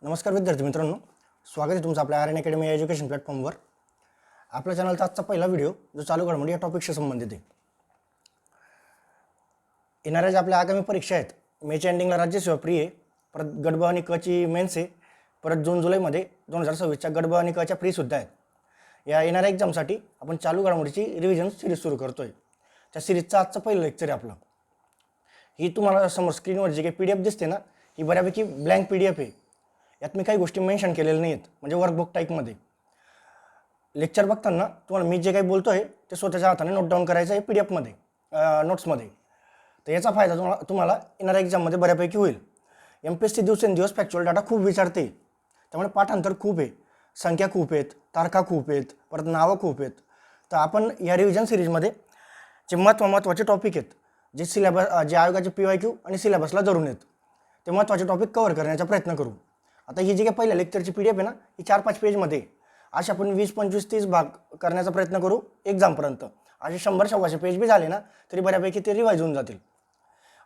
नमस्कार विद्यार्थी मित्रांनो, स्वागत आहे तुमचं आपल्या आर्यन अकॅडमी एज्युकेशन प्लॅटफॉर्मवर। आपल्या चॅनलचा आजचा पहिला व्हिडिओ जो चालू घडामोडी या टॉपिकशी संबंधित आहे। येणाऱ्या ज्या आपल्या आगामी परीक्षा आहेत, मेच्या एंडिंगला राज्यसेवा प्री आहे, परत गट ब आणि क ची मेन्स आहे, परत जून जुलैमध्ये 2026च्या गट ब आणि क च्या प्री सुद्धा आहेत। या येणाऱ्या एक्झामसाठी आपण चालू घडामोडीची रिव्हिजन सिरीज सुरू करतोय। त्या सिरीजचं आजचं पहिलं लेक्चर आहे आपलं। ही तुम्हाला समोर स्क्रीनवर जी काही PDF दिसते ना, ही बऱ्यापैकी ब्लँक PDF आहे। यात मी काही गोष्टी मेन्शन केलेल्या नाहीत, म्हणजे वर्कबुक टाईपमध्ये। लेक्चर बघताना तुम्हाला मी जे काही बोलतोय ते स्वतःच्या हाताने नोट डाऊन करायचं आहे PDF मध्ये, नोट्समध्ये। तर याचा फायदा तुम्हाला येणाऱ्या एक्झाममध्ये बऱ्यापैकी होईल। MPSC दिवसेंदिवस फॅक्च्युअल डाटा खूप विचारते, त्यामुळे पाठांतर खूप आहे, संख्या खूप आहेत, तारखा खूप आहेत, परत नावं खूप आहेत। तर आपण या रिव्हिजन सिरीजमध्ये जे महत्त्वाचे टॉपिक आहेत, जे सिलेबस जे आयोगाचे PYQ आणि सिलेबसला धरून आहेत, ते महत्त्वाचे टॉपिक कव्हर करण्याचा प्रयत्न करू। आता ही जी काही पहिल्या लेक्चरची PDF आहे ना, ही 4-5 पेजमध्ये अशा आपण 20, 25, 30 भाग करण्याचा प्रयत्न करू एक्झामपर्यंत। असे 100-125 पेज बी झाले ना तरी बऱ्यापैकी ते रिवाईज होऊन जातील।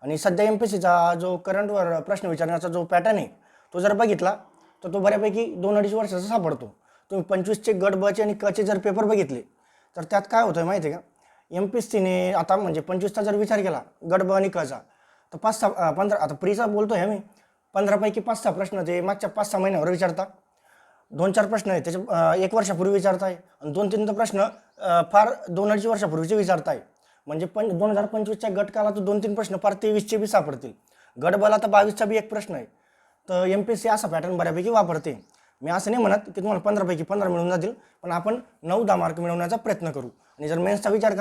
आणि सध्या MPSCचा जो करंटवर प्रश्न विचारण्याचा जो पॅटर्न आहे, तो जर बघितला तर तो बऱ्यापैकी 2-2.5 वर्षाचा सापडतो। तुम्ही 25चे गट ब चे आणि क चे जर पेपर बघितले तर त्यात काय होतं माहिती आहे का, MPSCने आता म्हणजे 25चा जर विचार केला गट ब आणि क चा, तर 5-6-15 आता प्रीचा बोलतोय मी, 15 पैकी 5-6 प्रश्न ते मागच्या 5-6 महिन्यावर विचारता, 2-4 प्रश्न आहे त्याच्या 1 वर्षापूर्वी विचारताय, आणि 2-3 प्रश्न फार 2-2.5 वर्षापूर्वीचे विचारताय। म्हणजे 2025च्या गटकाला तर 2-3 प्रश्न फार 23चे बी सापडतील। गट बला तर 22चा बी 1 प्रश्न आहे। तर MPSC असा पॅटर्न बऱ्यापैकी वापरते। मी असं नाही म्हणत की तुम्हाला 15 पैकी 15 मिळून जातील, पण आपण 9-10 मार्क मिळवण्याचा प्रयत्न करू। आणि जर मेन्सचा विचार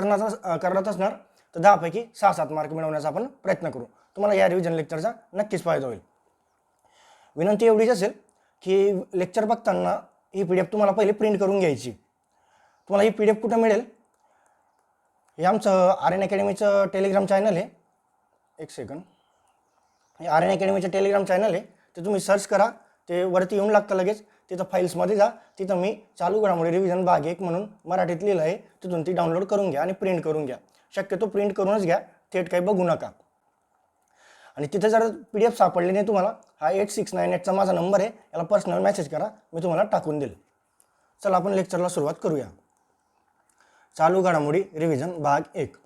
करत असणार तर 10 पैकी 6-7 मार्क मिळवण्याचा आपण प्रयत्न करू। तुम्हाला या रिव्हिजन लेक्चरचा नक्कीच फायदा होईल। विनंती एवढीच असेल की लेक्चर बघताना ही PDF तुम्हाला पहिले प्रिंट करून घ्यायची। तुम्हाला ही PDF कुठे मिळेल, हे आमचं आर्यन अकॅडमीचं टेलिग्राम चॅनल आहे। एक सेकंड, हे आर्यन अकॅडमीचं टेलिग्राम चॅनल आहे, ते तुम्ही सर्च करा, ते वरती येऊन लागतं लगेच। तिथं फाईल्समध्ये जा, तिथं मी चालू घडामोडी रिव्हिजन भाग 1 म्हणून मराठीत लिहिलं आहे, तिथून ती डाउनलोड करून घ्या आणि प्रिंट करून घ्या। शक्यतो प्रिंट करूनच घ्या, थेट काही बघू नका। आणि तिथे जर PDF सापडली नाही तुम्हाला, हा 8698चा माझा नंबर आहे, याला पर्सनल मेसेज करा, मी तुम्हाला टाकून देईल। चला आपण लेक्चरला सुरुवात करूया। चालू घडामोडी रिव्हिजन भाग 1।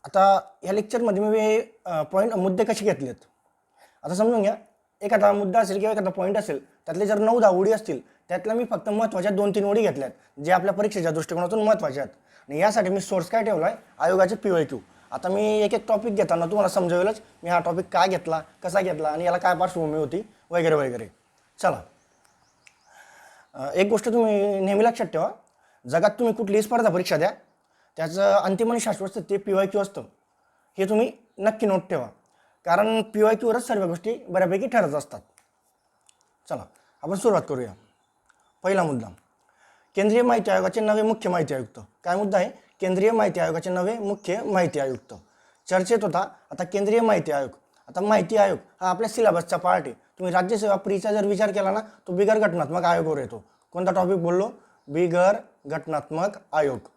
आता या लेक्चरमध्ये मी मुद्दे कसे घेतलेत, आता समजून घ्या। एखादा मुद्दा असेल किंवा एखादा पॉईंट असेल, त्यातले जर 9-10 ओळी असतील, त्यातल्या मी फक्त महत्त्वाच्या 2-3 ओळी घेतल्यात, जे आपल्या परीक्षेच्या दृष्टिकोनातून महत्त्वाच्या आहेत। आणि यासाठी मी सोर्स काय ठेवला आहे, आयोगाचे PYQ। आता मी एक टॉपिक घेताना तुम्हाला समजावेलच मी हा टॉपिक काय घेतला, कसा घेतला आणि याला काय पार्श्वभूमी होती वगैरे वगैरे। चला, एक गोष्ट तुम्ही नेहमी लक्षात ठेवा, जगात तुम्ही कुठलीही स्पर्धा परीक्षा द्या, त्याचं अंतिम आणि शाश्वत ते PYQ असतं, हे तुम्ही नक्की नोट ठेवा। कारण PYQ वरच सर्व गोष्टी बऱ्यापैकी ठरत असतात। चला आपण सुरुवात करूया। पहिला मुद्दा, केंद्रीय माहिती आयोगाचे नवे मुख्य माहिती आयुक्त। काय मुद्दा आहे, केंद्रीय माहिती आयोगाचे नवे मुख्य माहिती आयुक्त चर्चेत होता। आता केंद्रीय माहिती आयोग, आता माहिती आयोग हा आपल्या सिलेबसचा पार्ट आहे। तुम्ही राज्यसेवा प्रीचा जर विचार केला ना, तो बिगर घटनात्मक आयोगावर येतो। कोणता टॉपिक बोललो, बिगर घटनात्मक आयोग।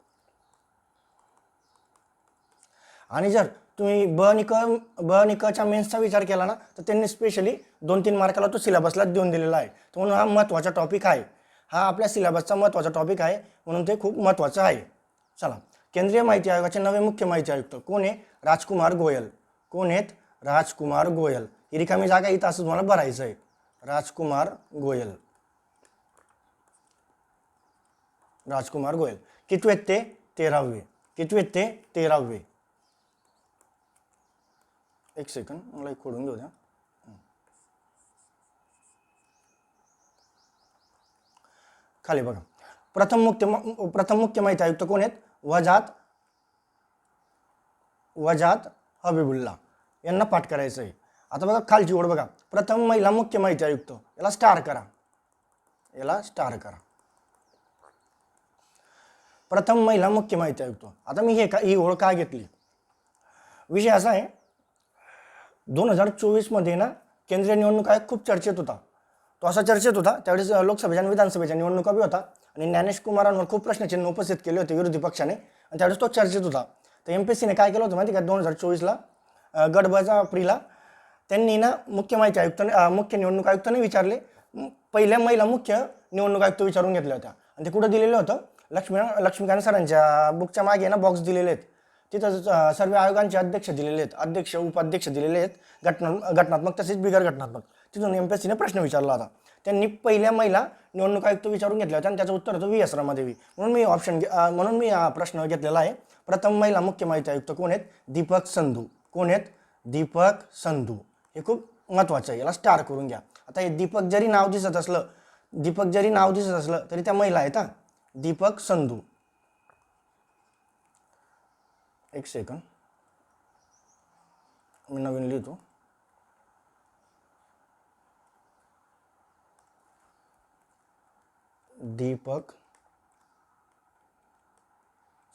आणि जर तुम्ही ब आणि क च्या मेन्सचा विचार केला ना, तर त्यांनी स्पेशली 2-3 मार्काला तो सिलेबसला देऊन दिलेला आहे। म्हणून हा महत्त्वाचा टॉपिक आहे, हा आपल्या सिलेबसचा महत्त्वाचा टॉपिक आहे, म्हणून ते खूप महत्त्वाचं आहे। चला, केंद्रीय माहिती आयोगाचे नवे मुख्य माहिती आयुक्त कोण आहे, राजकुमार गोयल। कोण आहेत, राजकुमार गोयल। ही रिकामी जागा इथं असं तुम्हाला भरायचं आहे, राजकुमार गोयल। राजकुमार गोयल कितवेत ते, 13वे। कितवेत ते, 13वे। एक सेकंड, मला एक खोडून घेऊ द्या। खाली बघा, प्रथम मुख्य माहिती आयुक्त कोण आहेत, वजात हबीबुल्ला यांना पाठ करायचं आहे। आता बघा खालची ओळ बघा, प्रथम महिला मुख्य माहिती आयुक्त, याला स्टार करा, याला स्टार करा। प्रथम महिला मुख्य माहिती आयुक्त। आता मी ही ओळ का घेतली, विषय असा आहे, 2024 मध्ये ना केंद्रीय निवडणूक आयोग खूप चर्चेत होता। तो असा चर्चेत होता, त्यावेळेस लोकसभेच्या आणि विधानसभेच्या निवडणुका बी होता, आणि ज्ञानेश कुमारांवर खूप प्रश्नचिन्ह उपस्थित केले होते विरोधी पक्षाने, आणि त्यावेळेस तो चर्चेत होता। तर MPSCने काय केलं होतं माहिती का, 2024ला गट ब चा प्रीला त्यांनी ना मुख्य माहिती आयुक्त मुख्य निवडणूक आयुक्तांनी विचारले, पहिल्या महिला मुख्य निवडणूक आयुक्त विचारून घेतल्या होत्या आणि ते कुठं दिलेलं होतं, लक्ष्मीकांत सरांच्या बुकच्या मागे ना बॉक्स दिलेले आहेत, तिथं सर्व आयोगांचे अध्यक्ष दिलेले आहेत, अध्यक्ष उपाध्यक्ष दिलेले आहेत, घटनात्मक तसेच बिगर घटनात्मक. तिथून MPSCने प्रश्न विचारला होता. त्यांनी पहिल्या महिला निवडणूक आयुक्त विचारून घेतल्या होत्या आणि त्याचं उत्तर होतं VS रमादेवी. म्हणून मी हा प्रश्न घेतलेला आहे. प्रथम महिला मुख्य माहिती आयुक्त कोण आहेत? दीपक संधू. कोण आहेत? दीपक संधू. हे खूप महत्त्वाचं आहे, याला स्टार करून घ्या. आता हे दीपक जरी नाव दिसत असलं तरी त्या महिला आहेत. दीपक संधू. एक सेकंड, मी नवीन लिहितो. दीपक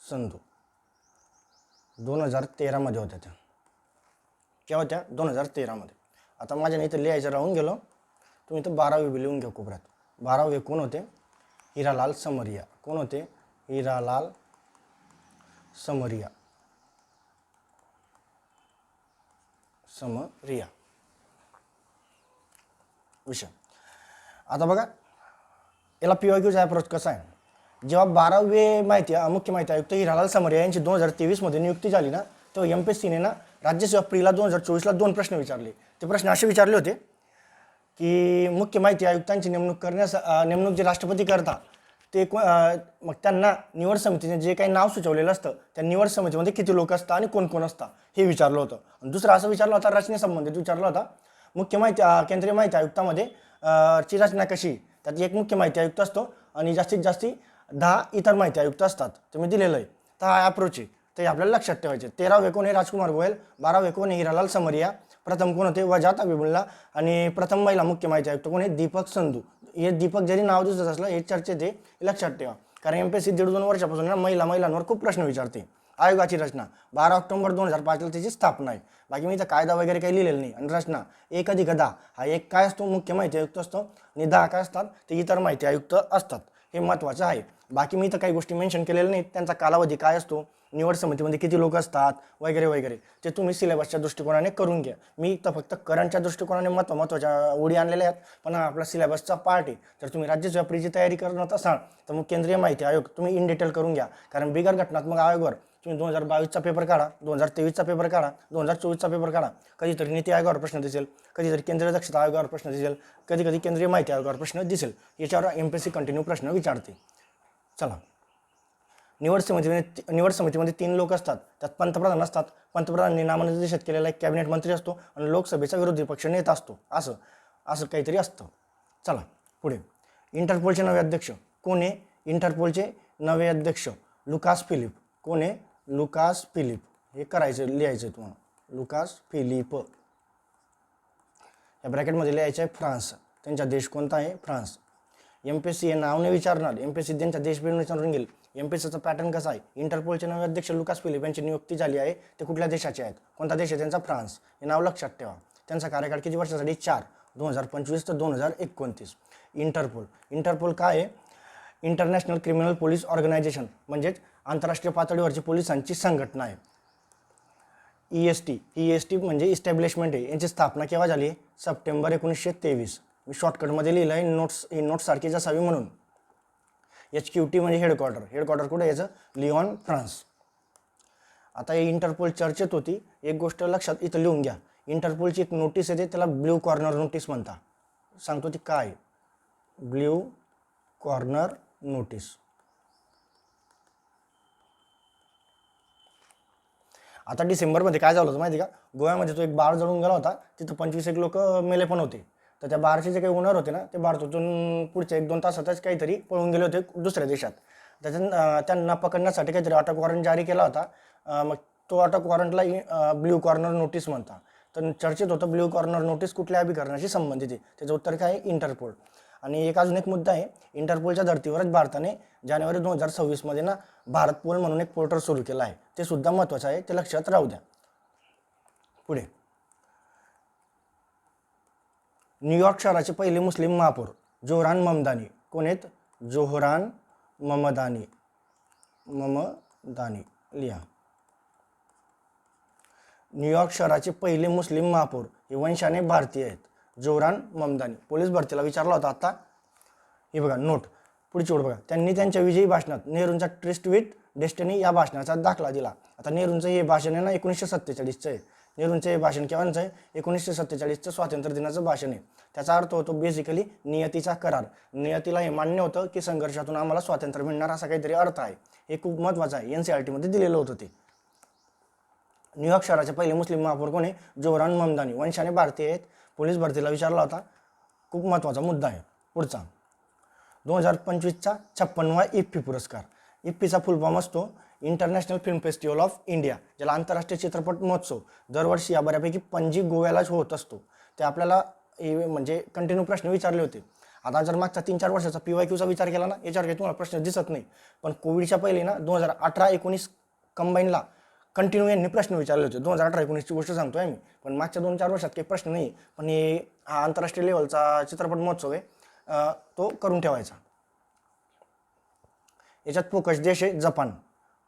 संधू 2013 मध्ये होत्या त्या. केव्हा होत्या? 2013 मध्ये. आता माझ्या इथं लिहायचं राहून गेलो, तुम्ही इथं 12वी बी लिहून घ्या कोपऱ्यात. 12वे कोण होते? हिरालाल समरिया. कोण होते? हिरालाल समरिया. विषय. आता बघा याला PYQचा अप्रोच कसा आहे. जेव्हा 12वे मुख्य माहिती आयुक्त हिरालाल समरिया यांची 2023 मध्ये नियुक्ती झाली ना, तेव्हा MPSCने ना राज्यसेवा प्रीला 2024ला 2 प्रश्न विचारले. ते प्रश्न असे विचारले होते की मुख्य माहिती आयुक्तांची नेमणूक जे राष्ट्रपती करता ते मग त्यांना निवड समितीने जे काही नाव सुचवलेलं असतं त्या निवड समितीमध्ये किती लोक असतात आणि कोण कोण असतात हे विचारलं होतं. आणि दुसरं असं विचारलं होता, रचनेसंबंधित विचारलं होता. केंद्रीय माहिती आयुक्तामध्ये ची रचना कशी, त्यात एक मुख्य माहिती आयुक्त असतो आणि जास्तीत जास्त 10 इतर माहिती आयुक्त असतात. ते मी दिलेलं आहे. तर हा अप्रोच आहे, ते आपल्याला लक्षात ठेवायचे. 13वे कोण आहे? राजकुमार गोयल. 12वे कोण आहे? हिरालाल समरिया. प्रथम कोण होते? वजात हबीबुल्ला. आणि प्रथम महिला मुख्य माहिती आयुक्त कोण आहे? दीपक संधू. हे दीपक जरी नाव दिसत असलं, हे चर्चेत आहे, लक्षात ठेवा. कारण MPSC 1.5-2 वर्षापासून ना महिलांवर खूप प्रश्न विचारते. आयोगाची रचना 12 ऑक्टोबर 2005ला त्याची स्थापना आहे. बाकी मी इथं कायदा वगैरे काही लिहिलेलं नाही. आणि रचना 1 अधिक 10 हा एक काय असतो? मुख्य माहिती आयुक्त असतो. आणि 10 काय असतात? ते इतर माहिती आयुक्त असतात. हे महत्त्वाचं आहे. बाकी मी इथं काही गोष्टी मेन्शन केलेल्या नाहीत. त्यांचा कालावधी काय असतो, निवड समितीमध्ये किती लोक असतात वगैरे वगैरे, ते तुम्ही सिलेबसच्या दृष्टिकोनाने करून घ्या. मी इथं फक्त करंटच्या दृष्टिकोनाने महत्त्वाच्या ओळी आणलेल्या आहेत, पण हा आपला सिलेबसचा पार्ट आहे. जर तुम्ही राज्यसेवा प्रीची तयारी करत असाल तर मग केंद्रीय माहिती आयोग तुम्ही इन डिटेल करून घ्या. कारण बिगर घटनात्मक आयोगावर तुम्ही 2022चा पेपर काढा, 2023चा पेपर काढा, 2024चा पेपर काढा, कधीतरी नीती आयोगावर प्रश्न दिसेल, कधीतरी केंद्रीय दक्षता आयोगावर प्रश्न दिसेल, कधी केंद्रीय माहिती आयोगावर प्रश्न दिसेल. याच्यावर MPSC कंटिन्यू प्रश्न विचारते. चला, निवड समितीमध्ये 3 लोक असतात. त्यात पंतप्रधान असतात. पंतप्रधानांनी नामनिर्देशित केलेला एक कॅबिनेट मंत्री असतो आणि लोकसभेचा विरोधी पक्ष नेता असतो. असं काहीतरी असतं. चला पुढे. इंटरपोलचे नवे अध्यक्ष कोण आहे? इंटरपोलचे नवे अध्यक्ष लुकास फिलिप. कोण आहे? Lucas Philip. हे लिहायचं तुम्हाला. Lucas Philip. या ब्रॅकेटमध्ये लिहायचं आहे फ्रान्स. त्यांचा देश कोणता आहे? फ्रान्स. MPSC हे नाव नाही विचारणार, MPSC त्यांचा देश विचारून घेईल. MPSCचा पॅटर्न कसा आहे? इंटरपोलचे नवे अध्यक्ष लुकास फिलिप यांची नियुक्ती झाली आहे. ते कुठल्या देशाचे आहेत? कोणता देश आहे त्यांचा? फ्रान्स. हे नाव लक्षात ठेवा. त्यांचा कार्यकाळ किती वर्षासाठी? 4, 2025 ते 2029. इंटरपोल काय आहे? इंटरनॅशनल क्रिमिनल पोलीस ऑर्गनायझेशन, म्हणजेच आंतरराष्ट्रीय पातळीवरची पोलिसांची संघटना आहे. EST म्हणजे इस्टॅब्लिशमेंट आहे. यांची स्थापना केव्हा झाली? सप्टेंबर 1923. मी शॉर्टकटमध्ये लिहिलं आहे, नोट्स सारखीच असावी म्हणून. HQT म्हणजे हेडक्वार्टर कुठे याचं? Lyon, France. आता हे इंटरपोल चर्चेत होती. एक गोष्ट लक्षात इथं लिहून घ्या. इंटरपोलची एक नोटीस येते, त्याला ब्ल्यू कॉर्नर नोटीस म्हणता. सांगतो ती काय? Blue corner notice. आता डिसेंबरमध्ये काय झालं होतं माहिती का? गोव्यामध्ये तो एक बार जळून गेला होता. तिथं 25 लोक मेले पण होते. तर त्या बारचे जे काही ओनर होते ना, ते भारतातून पुढच्या 1-2 तासातच काहीतरी पळून गेले होते दुसऱ्या देशात. त्यांना पकडण्यासाठी काहीतरी अटक वॉरंट जारी केला होता. मग तो अटक वॉरंटला ब्ल्यू कॉर्नर नोटीस म्हणता. तर चर्चेत होतं ब्ल्यू कॉर्नर नोटीस कुठल्या अभिकरणाशी संबंधित आहे. त्याचं उत्तर काय आहे? इंटरपोल. आणि अजून एक मुद्दा आहे. इंटरपोलच्या धर्तीवरच भारताने जानेवारी 2026 मध्ये ना भारत पोल म्हणून एक पोर्टल सुरू केला आहे. ते सुद्धा महत्त्वाचं आहे, ते लक्षात राहू द्या. पुढे. न्यूयॉर्क शहराचे पहिले मुस्लिम महापौर जोहरान ममदानी. कोण आहेत? जोहरान ममदानी लिहा. न्यूयॉर्क शहराचे पहिले मुस्लिम महापौर हे वंशाने भारतीय आहेत, जोरान ममदानी. पोलीस भरतीला विचारला होता आता. हे बघा नोट, पुढची ओळ बघा. त्यांनी त्यांच्या विजयी भाषणात नेहरूंचा ट्रिस्ट विथ डेस्टिनी या भाषणाचा दाखला दिला. आता नेहरूंचं हे भाषण आहे ना 1947चं आहे. नेहरूंचं हे भाषण केव्हाचं आहे? 1947चं स्वातंत्र्य दिनाचं भाषण आहे. त्याचा अर्थ होतो बेसिकली नियतीचा करार. नियतीला हे मान्य होतं की संघर्षातून आम्हाला स्वातंत्र्य मिळणार, असा काहीतरी अर्थ आहे. हे खूप महत्त्वाचं आहे. NCERT मध्ये दिलेलं होतं ते. न्यूयॉर्क शहराचे पहिले मुस्लिम महापौर कोण आहे? जोरान ममदानी, वंशाने भारतीय आहेत. पोलीस भरतीला विचारला होता. खूप महत्त्वाचा मुद्दा आहे. पुढचा 2025चा 56वा इफ्फी पुरस्कार. इफ्फीचा फुल फॉर्म असतो international film festival of India, ज्याला आंतरराष्ट्रीय चित्रपट महोत्सव. दरवर्षी या बऱ्यापैकी पणजी गोव्यालाच होत असतो. ते आपल्याला म्हणजे कंटिन्यू प्रश्न विचारले होते. आता जर मागचा 3-4 वर्षाचा PYQचा विचार केला ना, याच्यावर काही तुम्हाला प्रश्न दिसत नाही. पण कोविडच्या पहिले ना 2018-19 कंबाईनला कंटिन्यू यांनी प्रश्न विचारले होते. 2018-19ची गोष्ट सांगतोय मी. पण मागच्या 2-4 वर्षात काही प्रश्न नाही. पण हा आंतरराष्ट्रीय लेवलचा चित्रपट महोत्सव आहे, तो करून ठेवायचा. याच्यात फोकस देश आहे जपान.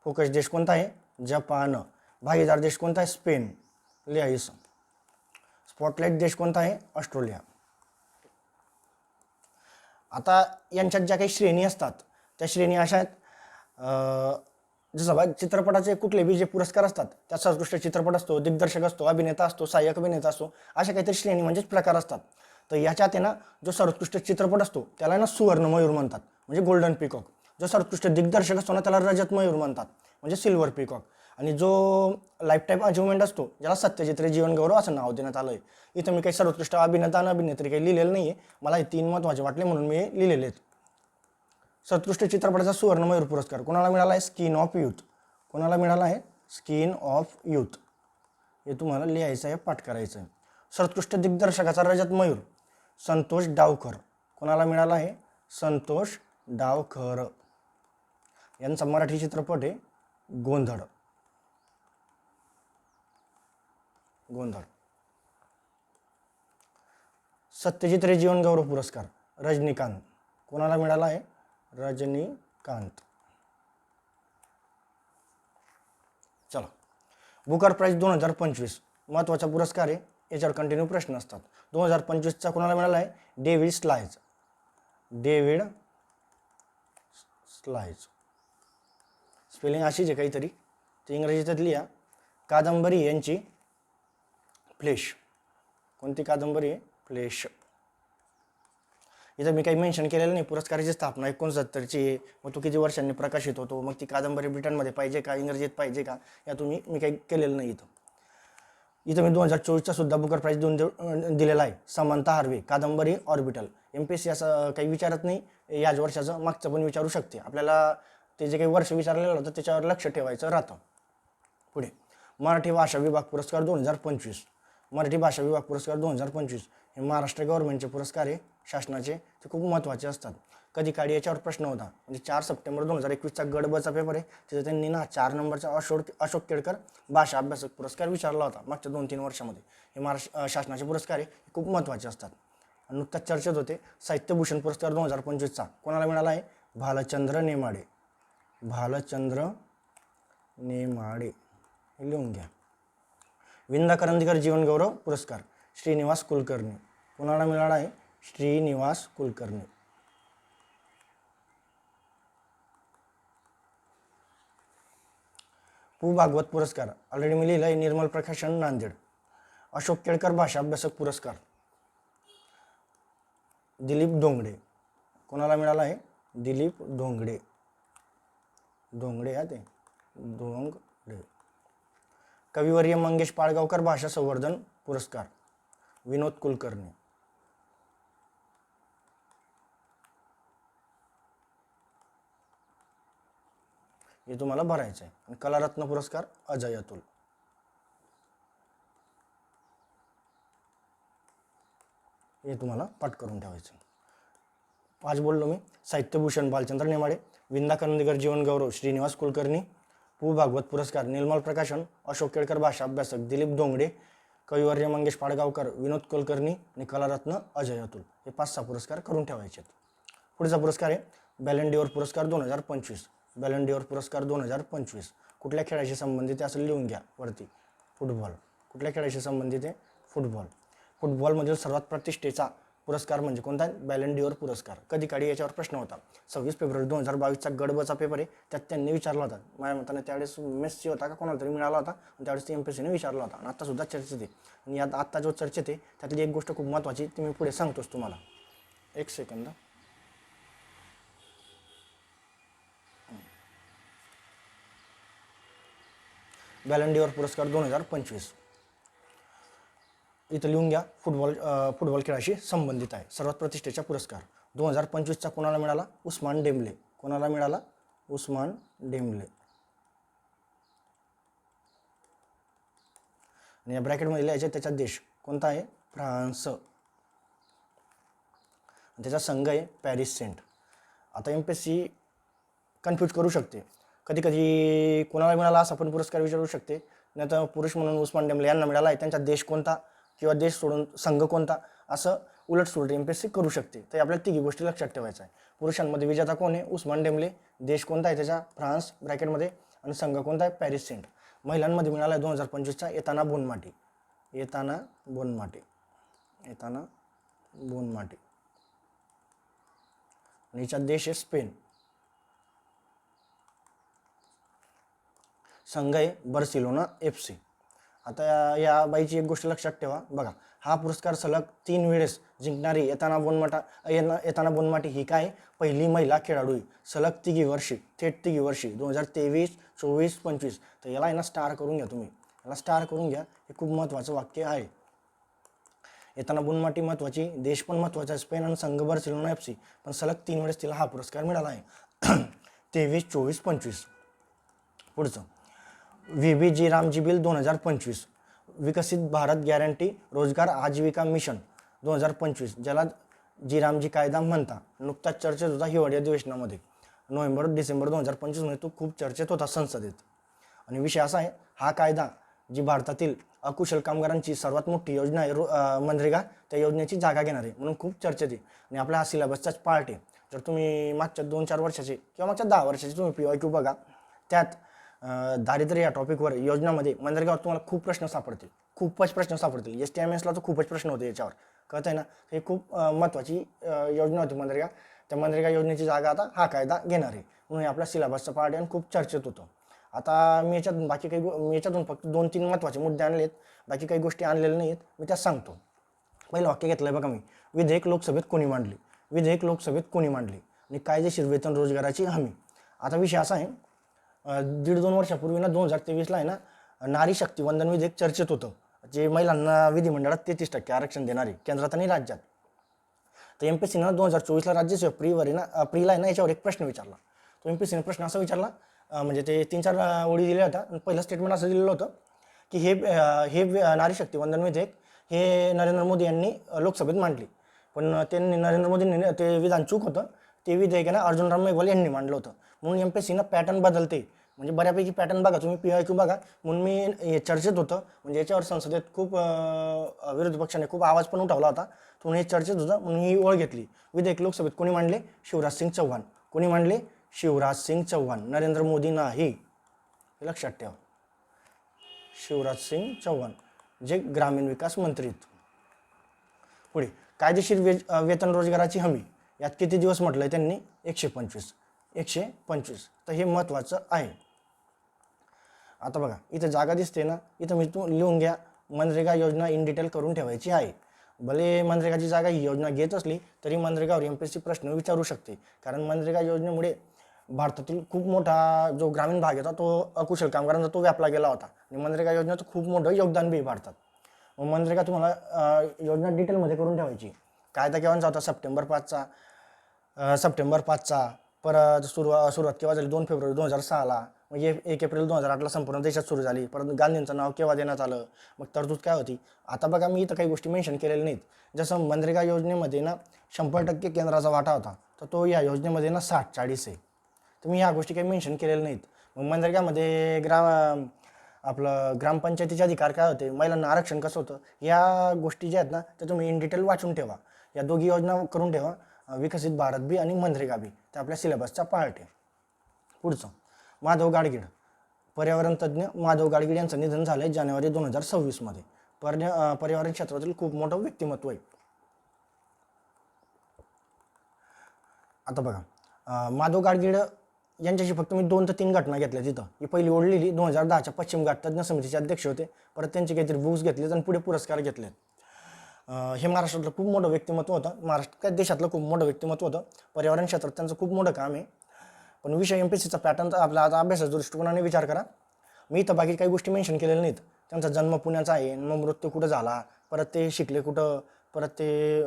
फोकस देश कोणता आहे? जपान. भागीदार देश कोणता आहे? स्पेन. लिहायचं. स्पॉटलाइट देश कोणता आहे? ऑस्ट्रेलिया. आता यांच्यात ज्या काही श्रेणी असतात त्या श्रेणी अशा आहेत, जसं बघा चित्रपटाचे कुठले बी जे पुरस्कार असतात त्यात सर्वोत्कृष्ट चित्रपट असतो, दिग्दर्शक असतो, अभिनेता असतो, सहाय्यक अभिनेता असतो, अशा काहीतरी श्रेणी म्हणजेच प्रकार असतात. तर याच्यात आहे ना जो सर्वोत्कृष्ट चित्रपट असतो त्याला ना सुवर्ण मयूर म्हणतात, म्हणजे गोल्डन पिकॉक. जो सर्वोत्कृष्ट दिग्दर्शक असतो ना त्याला रजत मयूर म्हणतात, म्हणजे सिल्वर पिकॉक. आणि जो लाईफ टाईम अचिव्हमेंट असतो ज्याला सत्यजित रे जीवन गौरव असं नाव देण्यात आलं आहे. इथं मी काही सर्वोत्कृष्ट अभिनेता आणि अभिनेत्री काही लिहिलेलं नाही आहे. मला हे 3 महत्त्वाचे वाटले म्हणून मी लिहिलेले आहेत. सर्वोत्कृष्ट चित्रपटाचा सुवर्ण मयूर पुरस्कार कोणाला मिळाला आहे? Skin of youth. कोणाला मिळाला आहे? Skin of youth. हे तुम्हाला लिहायचं आहे, पाठ करायचं आहे. सर्वोत्कृष्ट दिग्दर्शकाचा रजत मयूर संतोष डावकर. कोणाला मिळाला आहे? संतोष डावकर. यांचा मराठी चित्रपट आहे गोंधळ. गोंधळ. सत्यजित रे जीवन गौरव पुरस्कार रजनीकांत. कोणाला मिळाला आहे? रजनीकांत. चला, बुकर प्राइज 2025 महत्त्वाचा पुरस्कार आहे. याच्यावर कंटिन्यू प्रश्न असतात. 2025चा कोणाला मिळाला आहे? डेव्हिड स्लाइज. डेव्हिड स्लाइज. स्पेलिंग अशीच आहे काहीतरी, ते इंग्रजीत लिहा. कादंबरी यांची फ्लेश. कोणती कादंबरी आहे? फ्लेश. इथं मी काही मेन्शन केलेलं नाही. पुरस्काराची स्थापना 69ची. मग तो किती वर्षांनी प्रकाशित होतो, मग ती कादंबरी ब्रिटनमध्ये पाहिजे का इंग्रजीत पाहिजे का, या मी काही केलेलं नाही. इथं मी 2024चा सुद्धा बुकर प्राइज दिलेला आहे. समांथा हार्वे कादंबरी ऑर्बिटल. MPSC असं काही विचारत नाही याच वर्षाचं, मागचं पण विचारू शकते. आपल्याला ते जे काही वर्ष विचारलेलं होतं त्याच्यावर लक्ष ठेवायचं राहतं. पुढे मराठी भाषा विभाग पुरस्कार 2025. मराठी भाषा विभाग पुरस्कार 2025 हे महाराष्ट्र गव्हर्नमेंटचे पुरस्कार आहे, शासनाचे. ते खूप महत्त्वाचे असतात. कधी काळी याच्यावर प्रश्न होता. म्हणजे 4 सप्टेंबर 2021चा गडबचा पेपर आहे, तिथे त्यांनी ना 4 नंबरचा अशोक केळकर भाषा अभ्यासक पुरस्कार विचारला होता मागच्या 2-3 वर्षामध्ये. हे महाराष्ट्र शासनाचे पुरस्कार आहे, खूप महत्त्वाचे असतात. नुकताच चर्चेत होते. साहित्यभूषण पुरस्कार 2025चा कोणाला मिळाला आहे? भालचंद्र नेमाडे. भालचंद्र नेमाडे हे लिहून घ्या. विंदा करंदीकर जीवन गौरव पुरस्कार श्रीनिवास कुलकर्णी. कोणाला मिळाला आहे? श्रीनिवास कुलकर्णी. पु भागवत पुरस्कार ऑलरेडी मी लिहिलं आहे, निर्मल प्रकाशन नांदेड. अशोक केळकर भाषा अभ्यासक पुरस्कार दिलीप डोंगडे. कोणाला मिळाला आहे? दिलीप डोंगडे. डोंगडे हा ते डोंगडे. कविवर्य मंगेश पाळगावकर भाषा संवर्धन पुरस्कार विनोद कुलकर्णी. हे तुम्हाला भरायचं आहे. आणि कलारत्न पुरस्कार अजय अतुल. हे तुम्हाला पाठ करून ठेवायचं. 5 बोललो मी. साहित्यभूषण भालचंद्र नेमाडे, विंदा करंदीकर जीवन गौरव श्रीनिवास कुलकर्णी, पु भागवत पुरस्कार निर्मल प्रकाशन अशोक केळकर भाषा अभ्यासक दिलीप डोंगडे, कविवर्य मंगेश पाडगावकर विनोद कुलकर्णी आणि कलारत्न अजय अतुल. हे 5-6 पुरस्कार करून ठेवायचे. पुढचा पुरस्कार आहे बॅलन डिओर पुरस्कार 2025. बॅलन डिओर पुरस्कार 2025 कुठल्या खेळाशी संबंधित असेल लिहून घ्या वरती. फुटबॉल. कुठल्या खेळाशी संबंधित आहे? फुटबॉल. फुटबॉलमधील सर्वात प्रतिष्ठेचा पुरस्कार म्हणजे कोणता? बॅलन डी ऑर पुरस्कार. कधी काळी याच्यावर प्रश्न होता. 26 फेब्रुवारी 2022चा गड ब चा पेपर आहे, त्यात त्यांनी विचारला होता. माझ्या मताने त्यावेळेस मेस्सी होता का कोणाला तरी मिळाला होता आणि त्यावेळेस MPSCने विचारला होता आणि आत्तासुद्धा चर्चेत आहे. आणि यात आत्ता जो चर्चेत आहे त्यातली एक गोष्ट खूप महत्त्वाची ती मी पुढे सांगतोच तुम्हाला. एक सेकंद. बॅलन डी ऑर पुरस्कार 2025 इथं लिहून घ्या. फुटबॉल खेळाशी संबंधित आहे. सर्वात प्रतिष्ठेचा पुरस्कार 2025चा कोणाला मिळाला? उस्मान डेम्बले. कोणाला मिळाला? उस्मान डेम्बले. आणि या ब्रॅकेटमध्ये लिहायचे त्याचा देश कोणता आहे? फ्रान्स. त्याचा संघ आहे पॅरिस सेंट. आता MPSC कन्फ्यूज करू शकते. कधी कधी कोणाला मिळाला असा पण पुरस्कार विचारू शकते. नाही तर पुरुष म्हणून उस्मान डेम्बले यांना मिळाला आहे, त्यांचा देश कोणता किंवा देश सोडून संघ कोणता असं उलटसुलट MPSC करू शकते. तर आपल्याला तिघी गोष्टी लक्षात ठेवायचं आहे. पुरुषांमध्ये विजेता कोण आहे? Ousmane Dembele. देश कोणता आहे त्याचा? फ्रान्स ब्रॅकेटमध्ये. आणि संघ कोणता आहे? Paris Saint. महिलांमध्ये मिळाला आहे 2025चा Aitana Bonmati. Aitana Bonmati. Aitana Bonmati. आणि हिचा देश आहे स्पेन. संघ आहे बार्सिलोना FC. आता या बाईची एक गोष्ट लक्षात ठेवा. बघा, हा पुरस्कार सलग 3 वेळेस जिंकणारी एताना बोनमाटी ही काय? पहिली महिला खेळाडू आहे. सलग तिघी वर्षी, थेट तिघी वर्षी 2023, 24, 25. तर याला आहे ना स्टार करून घ्या तुम्ही. याला स्टार करून घ्या. हे खूप महत्त्वाचं वाक्य आहे. एताना बोनमाटी महत्त्वाची, देश पण महत्त्वाचा, स्पेन आणि संघ बार्सिलोना FC. पण सलग 3 वेळेस तिला हा पुरस्कार मिळाला आहे. 23, 24, 25. पुढचं VBG रामजी बिल 2025. विकसित भारत गॅरंटी रोजगार आजीविका मिशन 2025, ज्याला जी रामजी कायदा म्हणता. नुकताच चर्चेत होता हिवाळी अधिवेशनामध्ये. नोव्हेंबर-डिसेंबर 2025 मध्ये तो खूप चर्चेत होता संसदेत. आणि विषय असा आहे, हा कायदा जी भारतातील अकुशल कामगारांची सर्वात मोठी योजना आहे मनरेगा, त्या योजनेची जागा घेणार आहे म्हणून खूप चर्चेत आहे. आणि आपला हा सिलेबसचाच पार्ट आहे. जर तुम्ही मागच्या 2-4 वर्षाचे किंवा मागच्या 10 वर्षाचे तुम्ही PYQ बघा, त्यात दारिद्र्य या टॉपिकवर योजनामध्ये मनरेगावर तुम्हाला खूप प्रश्न सापडतील. खूपच प्रश्न सापडतील. STMSला तर खूपच प्रश्न होते याच्यावर. कळत आहे ना? हे खूप महत्त्वाची योजना होती मनरेगा. त्या मनरेगा योजनेची जागा आता हा कायदा घेणार आहे म्हणून आपल्या सिलेबसचा पार्ट आहे आणि खूप चर्चेत होतं. आता मी याच्यातून फक्त 2-3 महत्त्वाचे मुद्दे आणलेत. बाकी काही गोष्टी आणलेल्या नाहीत. मी त्या सांगतो. पहिलं वाक्य घेतलं आहे बघा मी. विधेयक लोकसभेत कोणी मांडले? विधेयक लोकसभेत कोणी मांडले? आणि कायदेशीर वेतन रोजगाराची हमी. आता विषय असा आहे, 1.5-2 वर्षापूर्वी ना 2023ला आहे ना नारी शक्ती वंदन विधेयक चर्चेत होतं, जे महिलांना विधिमंडळात 33% आरक्षण देणारे केंद्रात आणि राज्यात. तर MPSCनं 2024ला राज्यसेवा प्रीला आहे ना याच्यावर एक प्रश्न विचारला. तो MPSCने प्रश्न असा विचारला, म्हणजे ते 3-4 ओळी दिल्या होत्या. पहिलं स्टेटमेंट असं दिलेलं होतं की हे नारी शक्ती वंदन विधेयक हे नरेंद्र मोदी यांनी लोकसभेत मांडले. पण त्यांनी नरेंद्र मोदींनी ते विधान चूक होतं. ते विधेयक आहे ना अर्जुनराम मेघवाल यांनी मांडलं होतं. म्हणून MPSCनं पॅटर्न बदलते. म्हणजे बऱ्यापैकी पॅटर्न बघा तुम्ही PYQ बघा. म्हणून मी हे चर्चेत होतं. म्हणजे याच्यावर संसदेत खूप विरोधी पक्षाने खूप आवाज पण उठवला होता. म्हणून हे चर्चेत होतं म्हणून ही ओळ घेतली. विधेयक लोकसभेत कोणी मांडले? शिवराज सिंग चौहान. कोणी मांडले? शिवराज सिंग चौहान. नरेंद्र मोदी नाही. हे लक्षात ठेवा. शिवराज सिंग चौहान जे ग्रामीण विकास मंत्री. पुढे कायदेशीर वेतन रोजगाराची हमी. यात किती दिवस म्हटलंय त्यांनी? 125. 125. तर हे महत्त्वाचं आहे. आता बघा इथं जागा दिसते ना, इथं मी लिहून घ्या. मनरेगा योजना इन डिटेल करून ठेवायची आहे. भले मनरेगाची जागा ही योजना घेत असली तरी मनरेगावर MPSC प्रश्न विचारू शकते. कारण मनरेगा योजनेमुळे भारतातील खूप मोठा जो ग्रामीण भाग होता तो अकुशल कामगारांचा तो व्यापला गेला होता. आणि मनरेगा योजनेचं खूप मोठं योगदान बी भारतात. मग मनरेगा तुम्हाला योजना डिटेलमध्ये करून ठेवायची. कायदा केव्हाचा होता? सप्टेंबर 5चा. परत सुरुवात केव्हा झाली? 2 फेब्रुवारी 2006ला. म्हणजे 1 एप्रिल 2008ला संपूर्ण देशात सुरू झाली. परत गांधींचं नाव केव्हा देण्यात आलं? मग तरतूद काय होती? आता बघा मी इथं काही गोष्टी मेन्शन केलेल्या नाहीत. जसं मनरेगा योजनेमध्ये ना 100% केंद्राचा वाटा होता, तर तो या योजनेमध्ये ना 60-40 आहे. तर मी ह्या गोष्टी काही मेन्शन केलेल्या नाहीत. मग मनरेगामध्ये ग्रामपंचायतीचे अधिकार काय होते? महिलांना आरक्षण कसं होतं? या गोष्टी ज्या आहेत ना त्या तुम्ही इन डिटेल वाचून ठेवा. या दोघी योजना करून ठेवा. विकसित भारत बी आणि मनरेगा बी. ते आपल्या सिलेबसचा पार्ट आहे. पुढचं माधव गाडगीळ. पर्यावरण तज्ज्ञ माधव गाडगीळ यांचं निधन झालं आहे जानेवारी 2026मध्ये. पर्यावरण क्षेत्रातील खूप मोठं व्यक्तिमत्व आहे. आता बघा, माधव गाडगीळ यांच्याशी फक्त मी 2 ते 3 घटना घेतल्या तिथं. ही पहिली ओढलेली 2010च्या पश्चिम घाट तज्ज्ञ समितीचे अध्यक्ष होते. परत त्यांचे काहीतरी बुक्स घेतलेत आणि पुढे पुरस्कार घेतलेत. हे महाराष्ट्रातलं खूप मोठं व्यक्तिमत्व होतं. महाराष्ट्र काय देशातलं खूप मोठं व्यक्तिमत्व होतं. पर्यावरण क्षेत्रात त्यांचं खूप मोठं काम आहे. पण विषय MPSCचा पॅटर्नचा आपला आता अभ्यासाच्या दृष्टिकोनाने विचार करा. मी इथं बाकी काही गोष्टी मेन्शन केलेल्या नाहीत. त्यांचा जन्म पुण्याचा आहे, मग मृत्यू कुठं झाला, परत ते शिकले कुठं, परत ते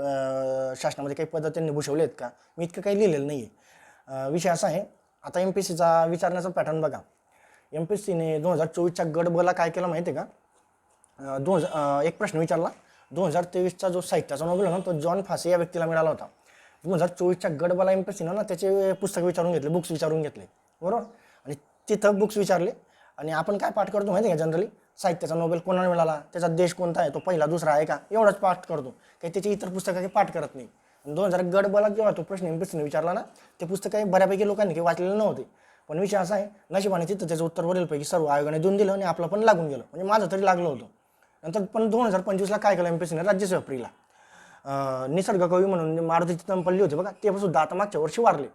शासनामध्ये काही पदं त्यांनी भूषवले आहेत का, मी इतकं काही लिहिलेलं नाही आहे. विषय असा आहे, आता MPSCचा विचारण्याचा पॅटर्न बघा. MPSCने 2024च्या गट बला काय केलं माहिती आहे का? एक प्रश्न विचारला. 2023चा जो साहित्याचा नोबेल होता तो जॉन फासे या व्यक्तीला मिळाला होता. 2024च्या गट बला MPSCनं ना त्याचे पुस्तक विचारून घेतले, बुक्स विचारून घेतले, बरोबर. आणि तिथं बुक्स विचारले आणि आपण काय पाठ करतो माहिती आहे का? जनरली साहित्याचा नोबेल कोणाला मिळाला, त्याचा देश कोणता आहे, तो पहिला दुसरा आहे का, एवढंच पाठ करतो. काही त्याची इतर पुस्तकं काही पाठ करत नाही. 2000 गट बला जेव्हा तो प्रश्न MPSCने विचारला ना, ते पुस्तक काही बऱ्यापैकी लोकांनी काही वाचलेलं नव्हते. पण विषय असा आहे, नशिबाने तिथं त्याचं उत्तर वरीलपैकी सर्व आयोगाने देऊन दिलं आणि आपलं पण लागून गेलं. म्हणजे माझं तरी लागलं होतं. नंतर पण 2025ला काय केलं MPSCने, राज्यसेवा प्रीला निसर्ग कवी म्हणून मारुती चितमपल्ली होते बघा, ते सुद्धा आता मागच्या वर्षी वारले.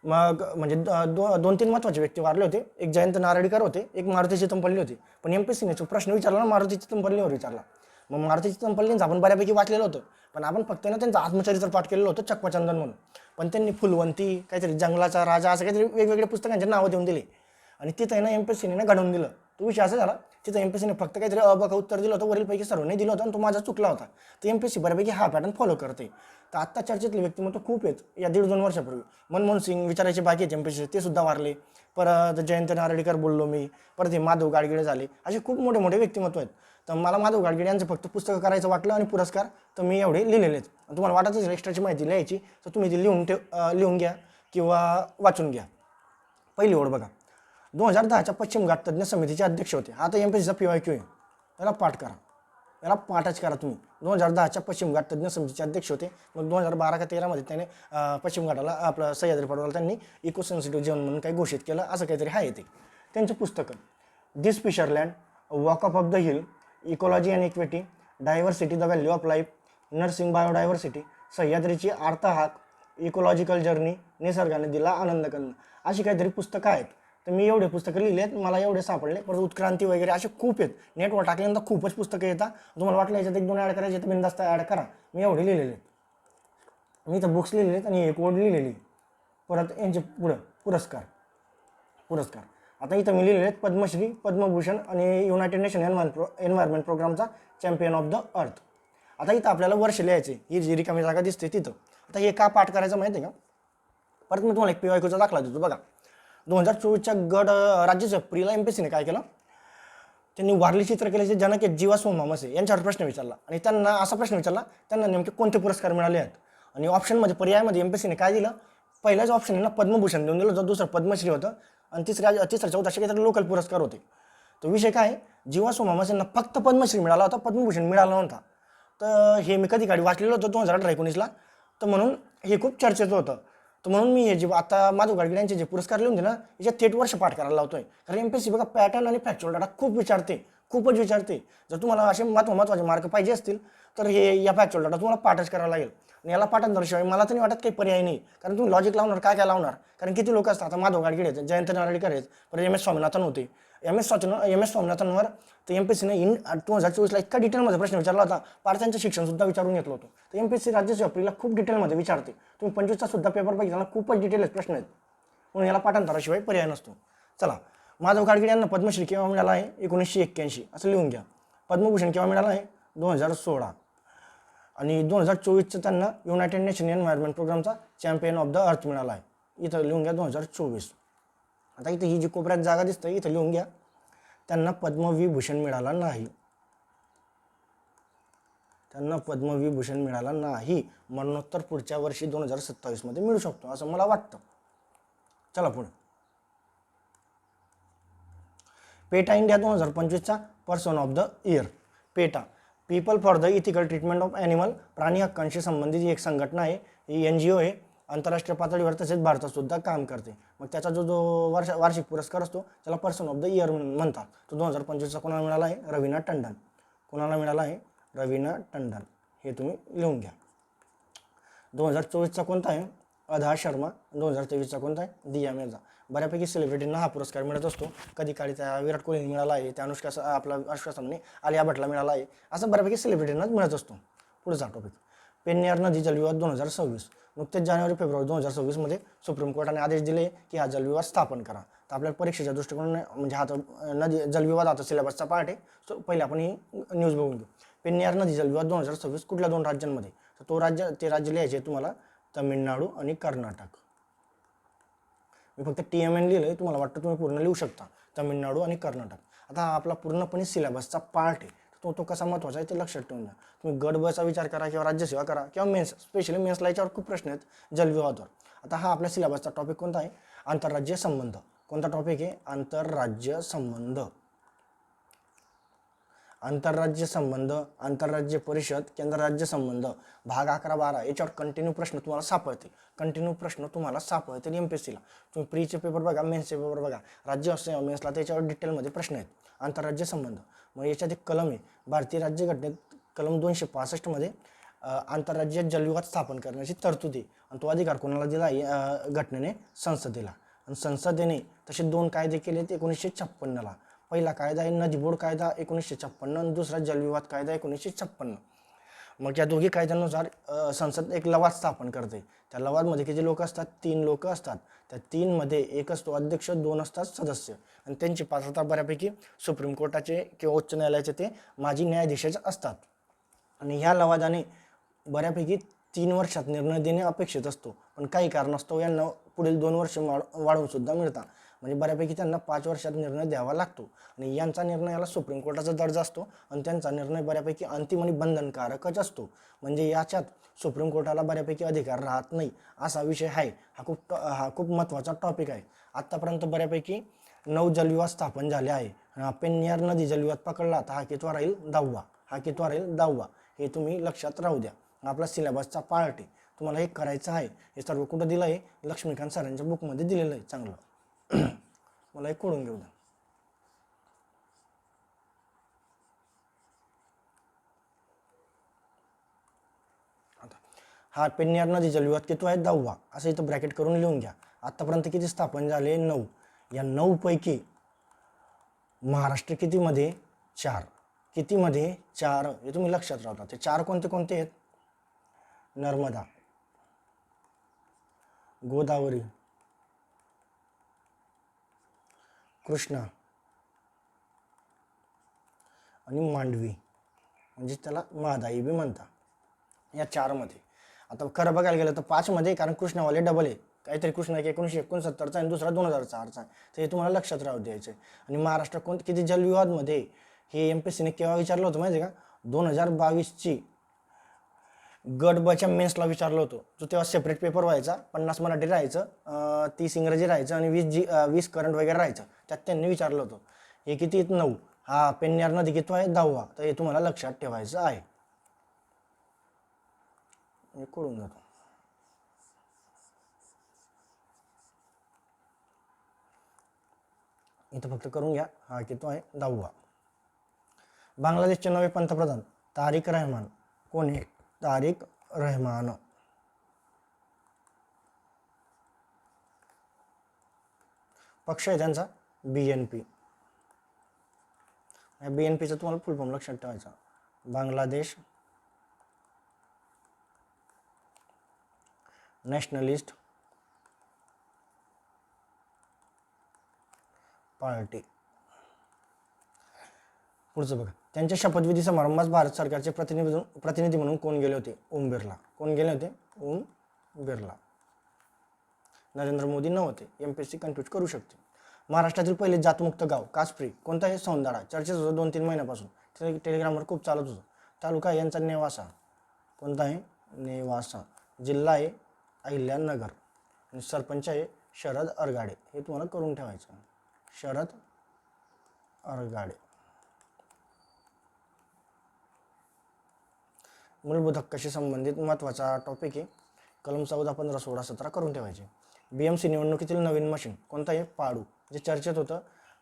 मग म्हणजे 2-3 महत्त्वाचे व्यक्ती वारले होते. एक जयंत नारळीकर होते, एक मारुती चितमपल्ली होते. पण MPSCने जो प्रश्न विचारला ना, मारुती चितमपल्लीवर विचारला. मग मारुती चितमपल्लींचं आपण बऱ्यापैकी वाचलेलं होतं, पण आपण फक्त ना त्यांचं आत्मचरित्र पाठ केलेलं होतं, चक्कचंदन म्हणून. पण त्यांनी फुलवंती, काहीतरी जंगलाचा राजा, असं काहीतरी वेगवेगळ्या पुस्तकांचे नावं देऊन दिले आणि तिथं ना MPSCने ना घडवून दिलं. तो विषय असा झाला, तिथं MPSCने फक्त काहीतरी अबका उत्तर दिलं होतं, वरीलपैकी सर्व नाही दिलं होतं आणि तो माझा चुकला होता. तर MPSC बऱ्यापैकी हा पॅटर्न फॉलो करते. तर आत्ता चर्चेतले व्यक्तिमत्व खूप आहेत. या 1.5-2 वर्षापूर्वी मनमोहन सिंग विचारायचे बाकी आहेत MPSC, ते सुद्धा वारले. परत जयंत नारळीकर बोललो मी, परत हे माधव गाडगीळ झाले, असे खूप मोठे मोठे व्यक्तिमत्व आहेत. तर मला माधव गाडगीळ यांचं फक्त पुस्तकं करायचं वाटलं आणि पुरस्कार तर मी एवढे लिहिलेले आहेत. तुम्हाला वाटत असेल एक्स्ट्राची माहिती लिहायची तर तुम्ही ती लिहून घ्या किंवा वाचून घ्या. पहिली ओळ बघा, 2010च्या पश्चिम घाट तज्ज्ञ समितीचे अध्यक्ष होते. आता MPSCचा PYQ आहे, याला पाठ करा, याला पाठच करा तुम्ही. 2010च्या पश्चिम घाट तज्ज्ञ समितीचे अध्यक्ष होते. मग 2012 का 13मध्ये त्याने पश्चिम घाटाला आपलं सह्याद्री पर्वताला त्यांनी इको सेन्सिटिव्ह झोन म्हणून काही घोषित केलं, असं काहीतरी आहे ते. त्यांचं पुस्तकं this fissured land, walk of the hill, ecology and equity, diversity the value of life, nursing biodiversity, सह्याद्रीची आर्तहाक, इकोलॉजिकल जर्नी, निसर्गाने दिला आनंद करणं, अशी काहीतरी पुस्तकं आहेत. तर मी एवढे पुस्तकं लिहिले आहेत, मला एवढे सापडले. परत उत्क्रांती वगैरे असे खूप आहेत. नेटवर टाकल्यानंतर खूपच पुस्तकं येतात. तुम्हाला वाटलं याच्यात 1-2 ॲड करायचे तर बिनधास्त ॲड करा. मी एवढे लिहिलेले आहेत. मी तर बुक्स लिहिलेले आहेत आणि एक ओढ लिहिलेली. परत यांचे पुढं पुरस्कार आता इथं मी लिहिलेले आहेत पद्मश्री, पद्मभूषण आणि युनायटेड नेशन एन्व्हायरमेंट प्रोग्रामचा चॅम्पियन ऑफ द अर्थ. आता इथं आपल्याला वर्ष लिहायचे, ही जी रिकामी जागा दिसते तिथं. आता हे का पाठ करायचं माहिती आहे का? परत मी तुम्हाला एक PYQचा दाखला देतो बघा. 2024च्या गड राज्यसेवा प्रीला MPSCने काय केलं, त्यांनी वारली चित्रकलेचे जनक आहेत जीवा सोमामसे यांच्यावर प्रश्न विचारला आणि त्यांना असा प्रश्न विचारला, त्यांना नेमके कोणते पुरस्कार मिळाले आहेत. आणि ऑप्शनमध्ये पर्यायामध्ये MPSCने काय दिलं, पहिल्याच ऑप्शन ना पद्मभूषण देऊन दिलं होतं, दुसरं पद्मश्री होतं आणि तिसऱ्या 14 काहीतरी लोकल पुरस्कार होते. तो विषय काय, जीवा सोमामसेंना फक्त पद्मश्री मिळाला होता, पद्मभूषण मिळाला नव्हता. तर हे मी कधी वाचलेलं होतं 2018-19ला, तर म्हणून हे खूप चर्चेचं होतं. तर म्हणून मी हे जे आता माधव गाडगीळ यांचे जे पुरस्कार लिहून दिले ना, याच्यात थेट वर्ष पाठ करायला लावतोय. कारण MPSC बघा पॅटर्न आणि फॅक्च्युअल डाटा खूपच विचारते. जर तुम्हाला असे महत्त्वाचे मार्क पाहिजे असतील तर हे या फॅक्च्युअल डाटा तुम्हाला पाठच करावा लागेल. आणि याला पाठांतराशिवाय मला तर नाही वाटत काही पर्याय नाही. कारण तुम्ही लॉजिक लावणार काय लावणार, कारण किती लोक असतात. आता माधव गाडगीळ आहेत, जयंत नारळीकर आहेत, परत MS स्वामीनाथन होते. MS स्वामीनाथनवर तर MPSCने 2024ला इतका डिटेलमध्ये प्रश्न विचारला होता, पार त्यांचं शिक्षणसुद्धा विचारून घेतलं होतं. तर MPSC राज्यसेवा प्रीला खूप डिटेलमध्ये विचारते. तुम्ही 25चा सुद्धा पेपर बघितला ना, खूपच डिटेल प्रश्न आहेत, म्हणून याला पाठांतराशिवाय पर्याय नसतो. चला, माधव गाडगीळ यांना पद्मश्री केव्हा मिळाला आहे, 1981 असं लिहून घ्या. पद्मभूषण केव्हा मिळाला आहे, 2016. आणि 2024चं त्यांना युनायटेड नेशन एन्व्हायरमेंट प्रोग्रामचा चॅम्पियन ऑफ द अर्थ मिळाला आहे. इथं लिहून घ्या 2024. आता इथं ही जी कोपऱ्यात जागा दिसते इथं लिहून घ्या, त्यांना पद्मविभूषण मिळाला नाही. मरणोत्तर पुढच्या वर्षी 2027मध्ये मिळू शकतो असं मला वाटतं. चला पुढे, पेटा इंडिया 2025चा person of the year. PETA people for the ethical treatment of animal, प्राणी हक्कांशी संबंधित एक संघटना आहे. ही NGO आहे, आंतरराष्ट्रीय पातळीवर तसेच भारतात सुद्धा काम करते. मग त्याचा जो जो वार्षिक पुरस्कार असतो त्याला पर्सन ऑफ द इयर म्हणतात. तो 2025चा कोणाला मिळाला आहे? रवीना टंडन. कोणाला मिळाला आहे? रवीना टंडन. हे तुम्ही लिहून घ्या. 2024चा कोणता आहे? अधा शर्मा. 2023चा कोणता आहे? दिया मिर्झा. बऱ्यापैकी सेलिब्रिटींना हा पुरस्कार मिळत असतो. कधी काळी त्या विराट कोहलीला मिळाला आहे, त्या अनुष्का सामने आलिया भटला मिळाला आहे, असं बऱ्यापैकी सेलिब्रिटींनाच मिळत असतो. पुढचा टॉपिक, पेन्नियार नदी जलविवाद 2026. नुकतेच जानेवारी फेब्रुवारी 2026मध्ये सुप्रीम कोर्टाने आदेश दिले की हा जलविवाद स्थापन करा. तर आपल्याला परीक्षेच्या दृष्टिकोनाने म्हणजे हा नदी जलविवाद आता सिलेबसचा पार्ट आहे. सो पहिले आपण ही न्यूज बघून घेऊ. पेन्नियार नदी जलविवाद 2026 कुठल्या 2 राज्यांमध्ये? तर ते राज्य लिहायचे तुम्हाला तमिळनाडू आणि कर्नाटक. मी फक्त TMN लिहिलंय, तुम्हाला वाटतं तुम्ही पूर्ण लिहू शकता. तमिळनाडू आणि कर्नाटक. आता हा आपला पूर्णपणे सिलेबसचा पार्ट आहे. तो कसा महत्त्वाचा आहे ते लक्षात ठेवून घ्या. तुम्ही गट बचा विचार करा किंवा राज्यसेवा करा किंवा मेन्स, स्पेशली मेन्सला याच्यावर खूप प्रश्न आहेत जलविवादावर. आता हा आपल्या सिलेबसचा टॉपिक कोणता आहे? आंतरराज्य संबंध. कोणता टॉपिक आहे? आंतरराज्य संबंध. आंतरराज्य संबंध, आंतरराज्य परिषद, केंद्र राज्य संबंध, भाग 11-12 याच्यावर कंटिन्यू प्रश्न तुम्हाला सापडतील. MPSCला. तुम्ही प्रीचे पेपर बघा, मेन्सचे पेपर बघा, राज्य असो मेन्सला त्याच्यावर डिटेलमध्ये प्रश्न आहेत. आंतरराज्य संबंध. मग याच्यात एक कलम आहे भारतीय राज्यघटनेत, कलम 265 आंतरराज्य जलविवाद स्थापन करण्याची तरतूद आहे. आणि तो अधिकार कोणाला दिला आहे? घटनेने संसदेला. आणि संसदेने तसे 2 कायदे केलेत 1956ला. पहिला कायदा आहे नदीबोड कायदा 1956 आणि दुसरा जलविवाद कायदा 1956. मग या दोघी कायद्यानुसार संसद एक लवाद स्थापन करते. त्या लवादमध्ये किती लोक असतात? 3 लोक असतात. त्या 3 मध्ये एक असतो अध्यक्ष, 2 असतात सदस्य. आणि त्यांची पात्रता बऱ्यापैकी सुप्रीम कोर्टाचे किंवा उच्च न्यायालयाचे ते माजी न्यायाधीशाचे असतात. आणि ह्या लवादाने बऱ्यापैकी 3 वर्षात निर्णय देणे अपेक्षित असतो. पण काही कारणास्तव यांना पुढील 2 वर्ष वाढवून सुद्धा मिळतात. म्हणजे बऱ्यापैकी त्यांना 5 वर्षात निर्णय द्यावा लागतो. आणि यांचा निर्णयाला सुप्रीम कोर्टाचा दर्जा असतो आणि त्यांचा निर्णय बऱ्यापैकी अंतिम आणि बंधनकारकच असतो. म्हणजे याच्यात सुप्रीम कोर्टाला बऱ्यापैकी अधिकार राहत नाही, असा विषय आहे. हा खूप महत्त्वाचा टॉपिक आहे. आत्तापर्यंत बऱ्यापैकी 9 जलविवाद स्थापन झाले आहे. पेन्नियार नदी जलविवाद पकडला तर हा कितवा राहील? 10वा. हे तुम्ही लक्षात राहू द्या. आपला सिलेबसचा पार्ट आहे. तुम्हाला हे करायचं आहे. हे सर्व कुठं दिलं आहे? लक्ष्मीकांत सरांच्या बुकमध्ये दिलेलं आहे. चांगलं मला एक खोडून घेऊ द्या. आता हा पेन्नियार नदी जलविवाद किती आहे? 10वा. असं इथं ब्रॅकेट करून लिहून घ्या. आतापर्यंत किती स्थापन झाले? 9. या 9 पैकी महाराष्ट्र कितीमध्ये? 4. कितीमध्ये? 4. हे तुम्ही लक्षात राहता. ते 4 कोणते कोणते आहेत? नर्मदा, गोदावरी, कृष्णा आणि मांडवी, म्हणजे त्याला महादाई बी म्हणतात. या 4 मध्ये. आता खरं बघायला गेलं तर 5 मध्ये, कारण कृष्णावाले डबल आहे. काहीतरी कृष्णा 1969चा आणि दुसरा 2004चा आहे. तर हे तुम्हाला लक्षात राहू द्यायचं आहे. आणि महाराष्ट्र किती जलविवादमध्ये? हे MPSCने केव्हा विचारलं होतं माहिती आहे का? 2022ची गट बच्या मेन्सला विचारलं होतं. जो तेव्हा सेपरेट पेपर व्हायचा. 50 मराठी राहायचं, 30 इंग्रजी राहायचं आणि 20 करंट वगैरे राहायचं. त्यात त्यांनी विचारलं होतं. हे किती आहेत? 9. हा पेन्नियार नदी किती आहे? 10वा. तर हे तुम्हाला लक्षात ठेवायचं आहे. मी खोडून जातो. इथं फक्त करून घ्या. हा किती आहे? 10वा. बांगलादेशचे नवे पंतप्रधान तारिक रहमान कोण आहे? तारिक रहमान. पक्ष आहे त्यांचा BNP. BNPचा तुम्हाला फुल फॉर्म लक्षात ठेवायचा. Bangladesh nationalist party. पुढचं बघा. त्यांच्या शपथविधी समारंभास भारत सरकारचे प्रतिनिधी म्हणून कोण गेले होते? ओम बिर्ला. कोण गेले होते? ओम बिर्ला. नरेंद्र मोदी नव्हते. MPSC कन्फ्यूज करू शकते. महाराष्ट्रातील पहिले जातमुक्त गाव कास्प्री कोणतं आहे? सौंदाळा. चर्चेत होतं 2-3 महिन्यापासून. टेलिग्रामवर खूप चालत होतं. तालुका यांचा नेवासा. कोणता आहे? नेवासा. जिल्हा आहे अहिल्यानगर. आणि सरपंच आहे शरद अरगाडे. हे तुम्हाला करून ठेवायचं. शरद अरगाडे. मूलभूत हक्काशी संबंधित महत्त्वाचा टॉपिक आहे. कलम 14, 15, 16, 17 करून ठेवायचे. BMC निवडणुकीतील नवीन मशीन कोणतं आहे? पाडू. जे चर्चेत होतं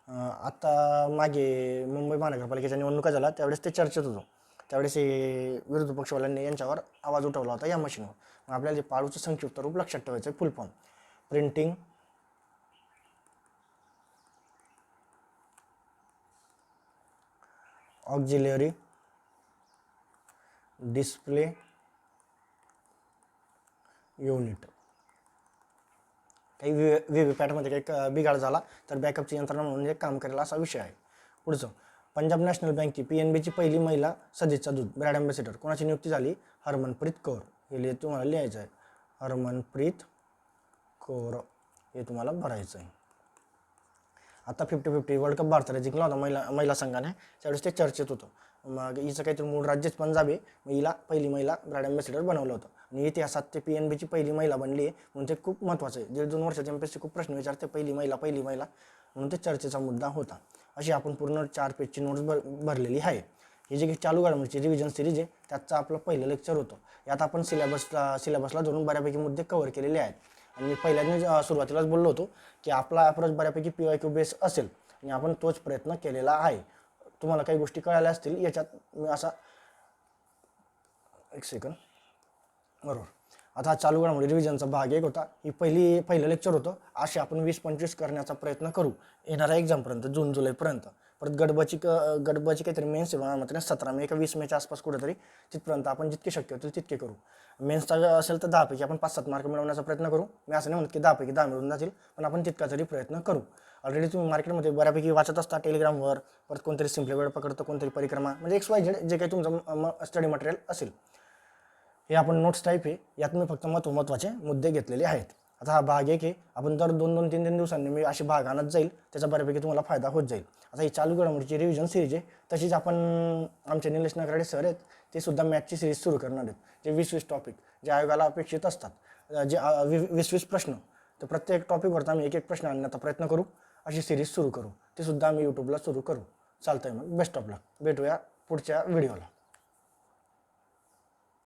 आता मागे मुंबई महानगरपालिकेच्या निवडणुका झाल्या त्यावेळेस ते चर्चेत होतं. त्यावेळेस हे विरोधी पक्षवाल्यांनी यांच्यावर आवाज उठवला होता या मशीनवर. मग आपल्याला जे पाडूचं संक्षिप्त रूप लक्षात ठेवायचं आहे, फुल form printing auxiliary display unit. काही व्हीव्हीपॅटमध्ये काही बिघाड झाला तर बॅकअपची यंत्रणा म्हणून एक काम करेल असा विषय आहे. पुढचं, पंजाब नॅशनल बँकची PNBची पहिली महिला सदिच्छा दूत ब्रँड अँबॅसेडर कोणाची नियुक्ती झाली? हरमनप्रीत कौर. हे तुम्हाला लिहायचं आहे, हरमनप्रीत कौर हे तुम्हाला भरायचं आहे. आता 50-50 वर्ल्ड कप भारताने जिंकला होता महिला संघाने, त्यावेळेस ते चर्चेत होतं. मग हिचं काहीतरी मूळ राज्यच पंजाब आहे, मग हिला पहिली महिला ब्रँड अँबॅसेडर बनवलं होतं आणि इतिहासात ते PNBची पहिली महिला बनली आहे म्हणून ते खूप महत्त्वाचं आहे. 1.5-2 वर्षाचे MPSC खूप प्रश्न विचारते पहिली महिला म्हणून ते चर्चेचा मुद्दा होता. अशी आपण पूर्ण 4 पेजची नोट्स भरलेली आहे. ही जी चालू घडामोडीची रिव्हिजन सिरीज आहे त्याचं आपलं पहिलं लेक्चर होतं. यात आपण सिलेबसला धरून बऱ्यापैकी मुद्दे कव्हर केलेले आहेत. आणि मी पहिल्यांदा सुरुवातीलाच बोललो होतो की आपला अप्रोच बऱ्यापैकी PYQ बेस असेल आणि आपण तोच प्रयत्न केलेला आहे. तुम्हाला काही गोष्टी कळाल्या असतील याच्यात मी असा एक सेकंड बरोबर. आता हा चालू घडामोडी रिव्हिजनचा भाग 1 होता. ही पहिलं लेक्चर होतं. असे आपण 20-25 करण्याचा प्रयत्न करू येणाऱ्या एक्झामपर्यंत, जून-जुलैपर्यंत. परत गडबाची काहीतरी मेन्स आहे मला 17 मे का 20 मेच्या आसपास कुठेतरी, तिथपर्यंत आपण जितके शक्य होतील तितके करू. मेन्सचा असेल तर 10 पैकी आपण 5-7 मार्क मिळवण्याचा प्रयत्न करू. मी असं नाही म्हणत की 10 पैकी 10 मिळून जातील, पण आपण तितका तरी प्रयत्न करू. ऑलरेडी तुम्ही मार्केटमध्ये बऱ्यापैकी वाचत असता टेलिग्रामवर, परत कोणतरी सिम्पली वेळ पकडतं, कोणतरी परिक्रमा, म्हणजे XYZ जे काही तुमचं स्टडी मटेरियल असेल. हे आपण नोट्स टाईप आहे, यात मी फक्त महत्त्वाचे मुद्दे घेतलेले आहेत. आता हा भाग 1 आहे. आपण दर 2-3 दिवसांनी मी अशी भाग आणत जाईल, त्याचा बऱ्यापैकी तुम्हाला फायदा होत जाईल. आता ही चालू घडामोडीची रिव्हिजन सिरीज आहे. तशीच आपण आमचे निलेश नगराडे सर आहेत, ते सुद्धा मॅथची सिरीज सुरू करणार आहेत. जे 20-20 टॉपिक जे आयोगाला अपेक्षित असतात, जे 20-20 प्रश्न, तर प्रत्येक टॉपिकवरती आम्ही एक प्रश्न आणण्याचा प्रयत्न करू. अशी सिरीज सुरू करू. ते सुद्धा आम्ही यूट्यूबला सुरू करू. चालतंय, मग बेस्ट ऑफ लक. भेटूया पुढच्या व्हिडिओला.